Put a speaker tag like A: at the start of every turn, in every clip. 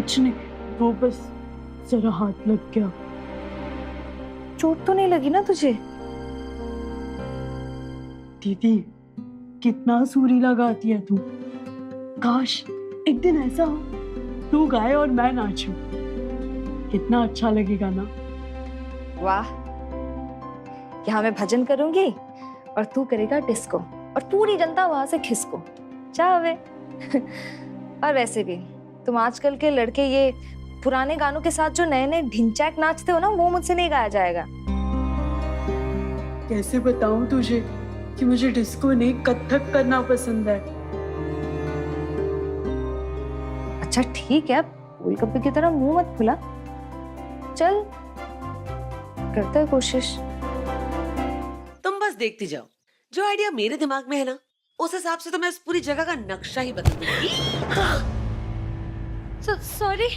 A: कुछ नहीं, वो बस जरा हाथ लग गया।
B: चोट तो नहीं लगी ना तुझे?
A: दीदी कितना सूरी लगाती है तू। काश एक दिन ऐसा हो तू गाए और मैं नाचूं, कितना अच्छा लगेगा ना।
B: वाह, यहाँ मैं भजन करूंगी और तू करेगा डिस्को और पूरी जनता वहां से खिसको। चाहे और वैसे भी तुम आजकल के लड़के ये पुराने गानों के साथ जो नए नए ढिंचैक नाचते हो ना, वो मुझसे नहीं गाया जाएगा।
A: कैसे बताऊं तुझे कि मुझे डिस्को नहीं कथक करना पसंद है।
B: अच्छा ठीक है, गोलगप्पे की तरह मुंह मत फुला। चल करते हैं कोशिश।
C: तुम बस देखती जाओ, जो आइडिया मेरे दिमाग में है ना, उस हिसाब से तो मैं इस पूरी जगह का नक्शा ही बदल दूंगी।
B: सॉरी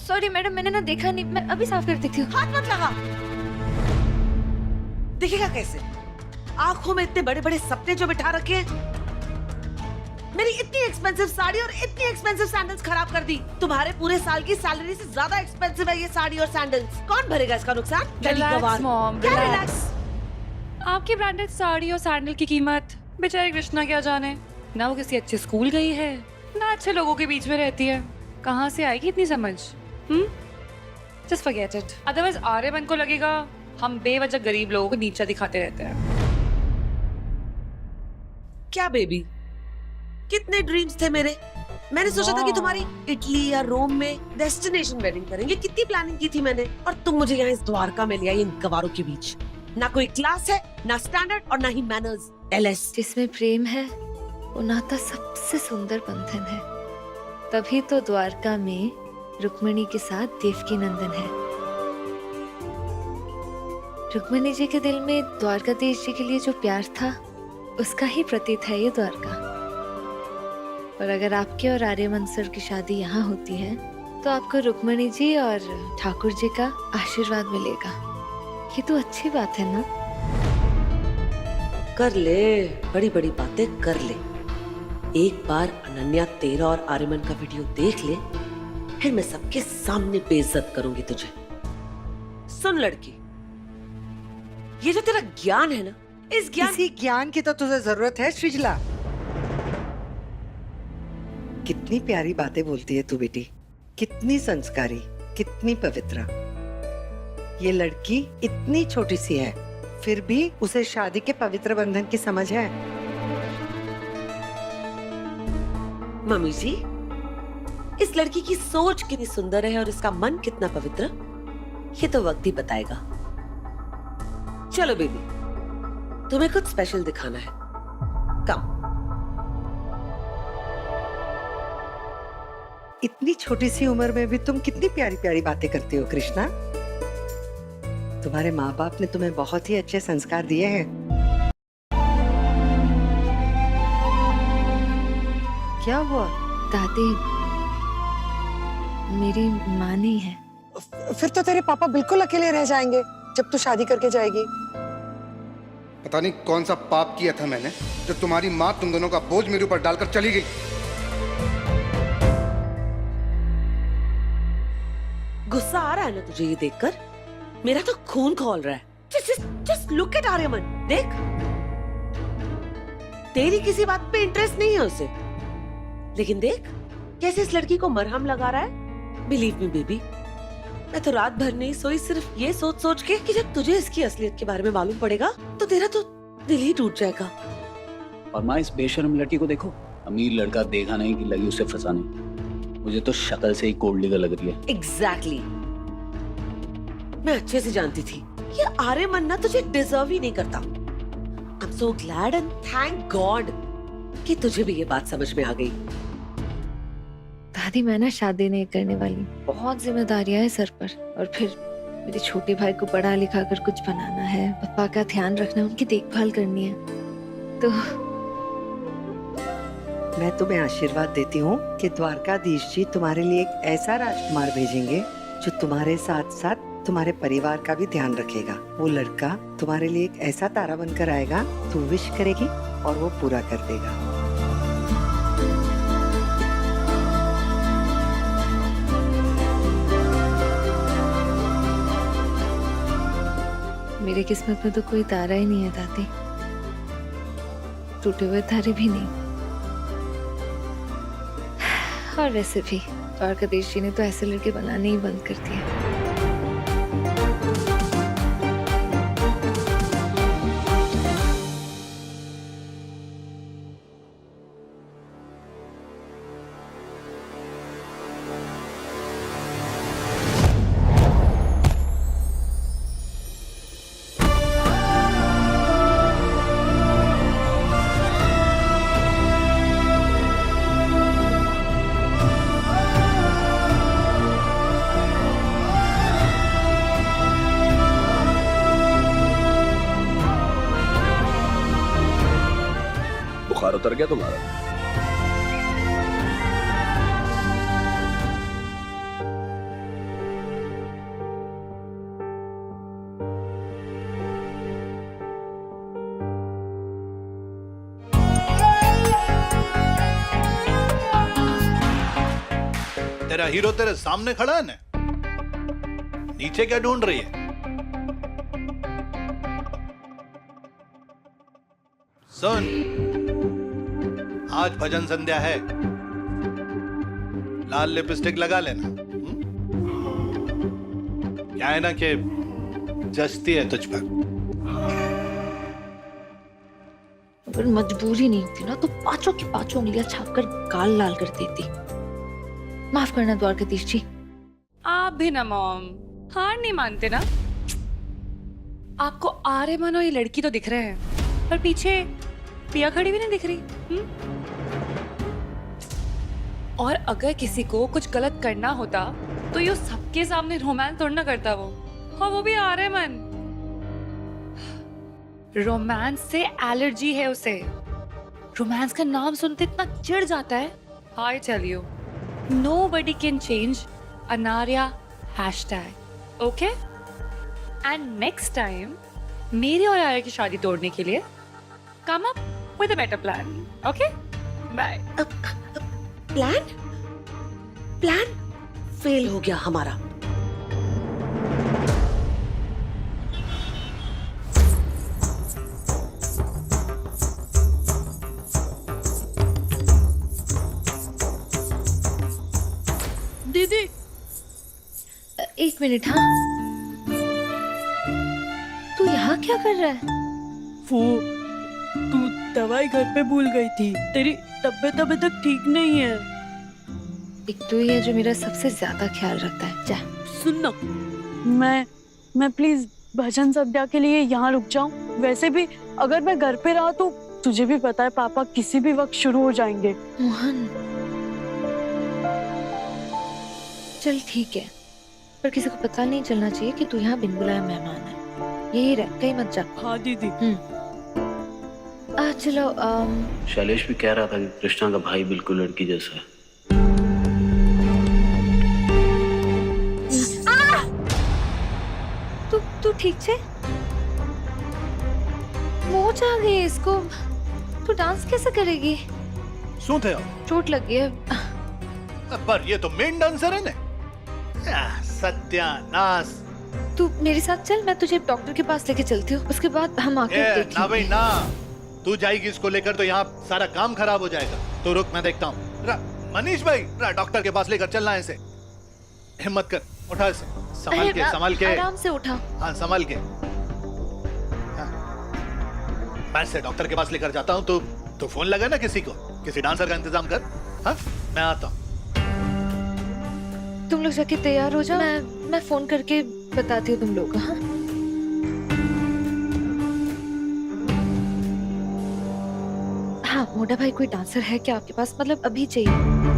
B: सॉरी मैडम, मैंने ना देखा नहीं, मैं अभी साफ कर देती हूँ।
C: हाथ मत लगा। दिखेगा कैसे? आंखों में इतने बड़े बड़े सपने जो बिठा रखे हैं। मेरी इतनी एक्सपेंसिव साड़ी और इतनी एक्सपेंसिव सैंडल्स खराब कर दी। तुम्हारे पूरे साल की सैलरी से ज्यादा एक्सपेंसिव है ये साड़ी और सैंडल्स। कौन भरेगा इसका नुकसान?
D: रिलैक्स मॉम,
C: क्या
D: रिलैक्स।
C: रिलैक्स?
D: आपकी ब्रांडेड साड़ी और सैंडल की कीमत बेचारी कृष्णा क्या जाने। ना वो किसी अच्छे स्कूल गई है, ना अच्छे लोगों के बीच में रहती है। कहाँ से आएगी इतनी समझ? Just forget it. Otherwise Aryaman को लगेगा हम बेवजह गरीब लोगों को नीचा दिखाते रहते हैं।
C: क्या बेबी, कितने ड्रीम्स थे मेरे। मैंने सोचा था कि तुम्हारी इटली या रोम में डेस्टिनेशन वेडिंग करेंगे। कितनी प्लानिंग की थी मैंने, और तुम मुझे यहाँ इस द्वारका में ले आई इन गवारों के बीच। ना कोई क्लास है, ना स्टैंडर्ड और ना ही मैनर्स। एलएस।
B: जिसमें प्रेम है वो नाता सबसे सुंदर बंधन है। तभी तो द्वारका में रुक्मिणी के साथ देवकी नंदन है। रुक्मिणी जी के दिल में द्वारकाधीश जी के लिए जो प्यार था, उसका ही प्रतीक है ये द्वारका। और अगर आपके और आर्यमन सर की शादी यहाँ होती है तो आपको रुक्मिणी जी और ठाकुर जी का आशीर्वाद मिलेगा। ये तो अच्छी बात है ना?
C: कर ले, बड़ी बड़ी बातें कर ले। एक बार अनन्या तेरा और आर्यमन का वीडियो देख ले, फिर मैं सबके सामने बेइज्जत करूंगी तुझे। सुन लड़की, ये जो तेरा ज्ञान है ना, इस
E: ज्ञान की तो तुझे जरूरत है सृजला। कितनी प्यारी बातें बोलती है तू बेटी, कितनी संस्कारी, कितनी पवित्र। ये लड़की इतनी छोटी सी है, फिर भी उसे शादी के पवित्र बंधन की समझ है।
C: मम्मी जी, इस लड़की की सोच कितनी सुंदर है और इसका मन कितना पवित्र, ये तो वक्त ही बताएगा। चलो बेबी, तुम्हें कुछ स्पेशल दिखाना है। कम।
E: इतनी छोटी सी उम्र में भी तुम कितनी प्यारी प्यारी बातें करती हो कृष्णा। तुम्हारे माँ बाप ने तुम्हें बहुत ही अच्छे संस्कार दिए हैं। क्या हुआ?
B: दादी, मेरी माँ नहीं है।
F: फिर तो तेरे पापा बिल्कुल अकेले रह जाएंगे जब तू शादी करके जाएगी।
G: पता नहीं कौन सा पाप किया था मैंने, जब तुम्हारी माँ तुम दोनों का बोझ मेरे ऊपर डालकर चली गई।
C: गुस्सा आ रहा है ना तुझे ये देखकर? मेरा तो खून खौल रहा है। Just look at आर्यमन, देख। तेरी किसी बात पे इंटरेस्ट नहीं है उसे, लेकिन देख कैसे इस लड़की को मरहम लगा रहा है। बिलीव मी बेबी, मैं तो रात भर नहीं सोई, सिर्फ ये सोच सोच के कि जब तुझे इसकी असलियत के बारे में मालूम पड़ेगा तो तेरा तो दिल ही टूट जाएगा।
H: और माँ, इस बेशर्म लड़की को देखो, अमीर लड़का देखा नहीं कि लगी उसे फंसाने। मुझे तो शक्ल से ही कोल्ड डिगर लग रही है।
C: एग्जैक्टली। मैं अच्छे से जानती थी ये आर्यमन ना तुझे डिजर्व ही नहीं करता। I am so glad and thank God कि तुझे भी ये बात समझ में आ गई।
B: दादी, मैं ना शादी नहीं करने वाली। बहुत जिम्मेदारियां हैं सर पर, और फिर मेरे छोटे भाई को पढ़ा लिखा कर कुछ बनाना है, पापा का ध्यान रखना, उनकी देखभाल करनी है। तो
E: मैं तुम्हें आशीर्वाद देती हूँ कि द्वारकाधीश जी तुम्हारे लिए एक ऐसा राजकुमार भेजेंगे जो तुम्हारे साथ साथ तुम्हारे परिवार का भी ध्यान रखेगा। वो लड़का तुम्हारे लिए एक ऐसा तारा बनकर आएगा, तू विश करेगी और वो पूरा कर देगा।
B: मेरी किस्मत में तो कोई तारा ही नहीं है दादी, टूटे हुए तारे भी नहीं। और वैसे भी द्वारकाधीश जी ने तो ऐसे लड़के बनाने ही बंद कर दिए।
H: बुखार उतर गया तुम्हारा?
I: तेरा हीरो तेरे सामने खड़ा है ना, नीचे क्या ढूंढ रही है? सुन, आज भजन संध्या है, लाल लिपस्टिक लगा लेना। क्या है ना कि जचती है तुझ पर।
B: अगर मजबूरी नहीं होती ना तो पांचों की पांचों उंगलियां छापकर गाल लाल कर देती। माफ करना द्वारकाधीश जी।
D: आप भी ना मॉम, हार नहीं मानते ना। आपको आर्यमन और ये लड़की तो दिख रहे हैं, पर पीछे पिया खड़ी भी नहीं दिख रही। और अगर किसी को कुछ गलत करना होता तो ये सबके सामने रोमांस तोड़ना करता वो, और वो भी आर्यमन। रोमांस से एलर्जी है उसे। रोमांस का नाम सुनते इतना चिढ़ जाता है। I tell you, nobody can change Anarya hashtag, okay? And next time, मेरी और आर्या की शादी तोड़ने के लिए come up with a better plan, okay? Bye.
C: Plan? Plan fail हो गया हमारा।
A: दीदी
B: एक मिनट। हाँ, तू यहाँ क्या कर रहा है?
A: वो तू दवाई घर पे भूल गई थी। तेरी तबीयत अभी तक ठीक नहीं है।
B: एक तो ये है जो मेरा सबसे ज्यादा ख्याल रखता है। जा।
A: सुन ना, मैं प्लीज भजन संध्या के लिए यहाँ रुक जाऊं। वैसे भी अगर मैं घर पे रहा तो तुझे भी पता है पापा किसी भी वक्त शुरू हो जाएंगे।
B: मोहन, चल ठीक है, पर किसी को पता नहीं चलना चाहिए कि तू यहाँ बिन बुलाए मेहमान है। यही रह, कहीं मत जा।
A: हाँ दीदी।
B: चलो।
H: शैलेश भी कह रहा था कि कृष्णा का भाई बिल्कुल लड़की जैसा है।
B: तू ठीक छे? मोच आ गई इसको। तू डांस कैसे करेगी?
I: શું થયો?
B: चोट लग गई है।
I: पर ये तो मेन डांसर है ना। सत्यानाश।
B: तू मेरे साथ चल, मैं तुझे डॉक्टर के पास लेके चलती हूँ। उसके बाद हम आके
I: ना
B: देखेंगे।
I: भाई ना, तू जाएगी इसको लेकर तो यहाँ सारा काम खराब हो जाएगा। तो रुक, मैं देखता हूँ। मनीष भाई, डॉक्टर के पास लेकर चलना है इसे। हिम्मत कर, उठा इसे। संभाल के, संभाल के।
B: आराम से उठा।
I: हाँ, संभाल के। हाँ। मैं इसे डॉक्टर के पास लेकर जाता हूँ। तो फोन लगा ना किसी को, किसी डांसर का इंतजाम कर। हाँ, मैं आता हूँ।
B: तुम लोग जाके तैयार हो जाओ। मैं फोन करके बताती हूँ तुम लोग को। हाँ, हाँ मोटा भाई, कोई डांसर है क्या आपके पास? मतलब अभी चाहिए।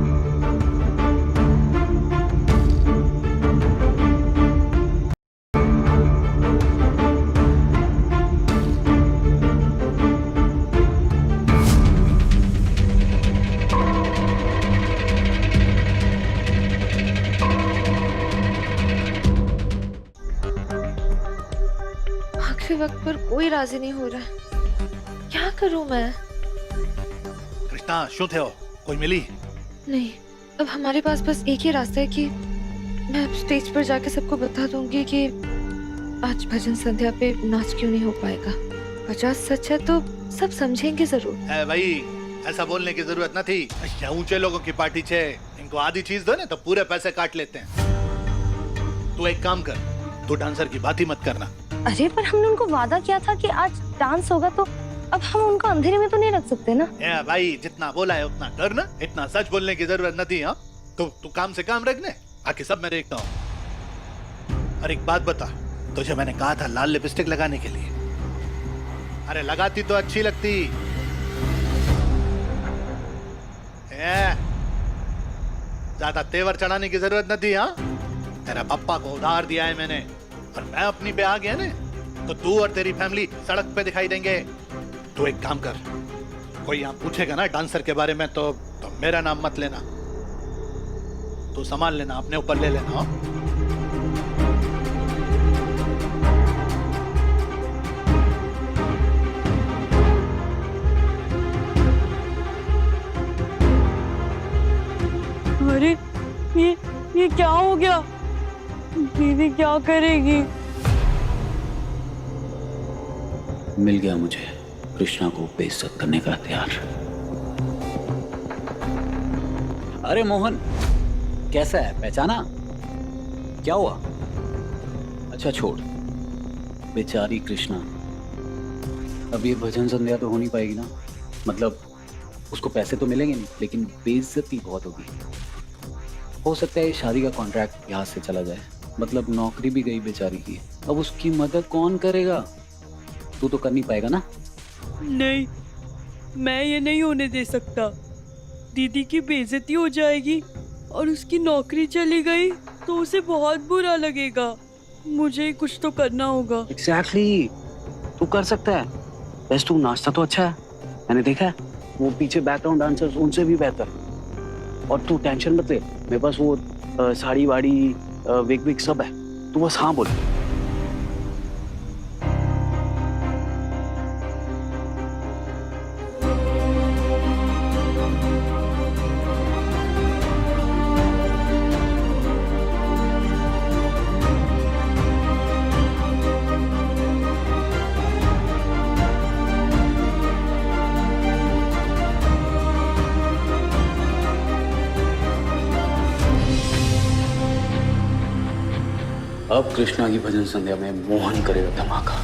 B: वक्त पर कोई राजी नहीं हो रहा है। क्या करूं मैं?
I: कृष्णा, शू थे हो? कोई मिली?
B: नहीं, अब हमारे पास बस एक ही रास्ता है कि मैं स्टेज पर जाके सबको बता दूंगी कि आज भजन संध्या पे नाच क्यों नहीं हो पाएगा? 50 सच है तो सब समझेंगे जरूर।
I: है भाई, ऐसा बोलने की जरूरत न थी। ये ऊंचे लोगों की पार्टी छे, इनको आधी चीज दो ना तो पूरे पैसे काट लेते हैं। तू एक काम कर, तू डांसर की बात ही मत करना।
J: अरे पर हमने उनको वादा किया था कि आज डांस होगा, तो अब हम उनको अंधेरे में तो नहीं रख सकते ना।
I: ए भाई, जितना बोला है उतना कर ना, इतना सच बोलने की जरूरत न थी। हाँ, तू काम से काम रखने, बाकी सब मैं देखता हूँ। और एक बात बता, तुझे मैंने कहा था लाल लिपस्टिक लगाने के लिए, अरे लगाती तो अच्छी लगती। ज्यादा तेवर चढ़ाने की जरूरत न थी। हाँ, तेरा पप्पा को उधार दिया है मैंने, और मैं अपनी पे आ गया ना तो तू और तेरी फैमिली सड़क पे दिखाई देंगे। तू एक काम कर, कोई यहाँ पूछेगा ना डांसर के बारे में तो मेरा नाम मत लेना, तू संभाल लेना, अपने ऊपर ले लेना। हाँ?
A: अरे ये क्या हो गया? दीदी क्या करेगी?
H: मिल गया मुझे कृष्णा को बेइज्जत करने का हथियार। अरे मोहन, कैसा है, पहचाना? क्या हुआ? अच्छा छोड़, बेचारी कृष्णा। अब ये भजन संध्या तो हो नहीं पाएगी ना, मतलब उसको पैसे तो मिलेंगे नहीं, लेकिन बेइज्जती बहुत होगी। हो सकता है शादी का कॉन्ट्रैक्ट यहाँ से चला जाए, मतलब नौकरी भी गई बेचारी की। अब उसकी मदद कौन करेगा? तू तो कर नहीं पाएगा ना?
A: नहीं, मैं ये नहीं होने दे सकता। दीदी की बेइज्जती हो जाएगी और उसकी नौकरी चली गई तो उसे बहुत बुरा लगेगा। मुझे कुछ तो करना होगा।
H: एग्जैक्टली, तू कर सकता है। बस तू नाचता तो अच्छा है, मैंने देखा है, वो पीछे बैकग्राउंड डांसर्स उनसे भी बेहतर। और तू टेंशन मत ले, मेरे पास वो साड़ी वाड़ी विग विग सब है, तू बस हाँ बोल। अब कृष्णा की भजन संध्या में मोहन करेगा धमाका।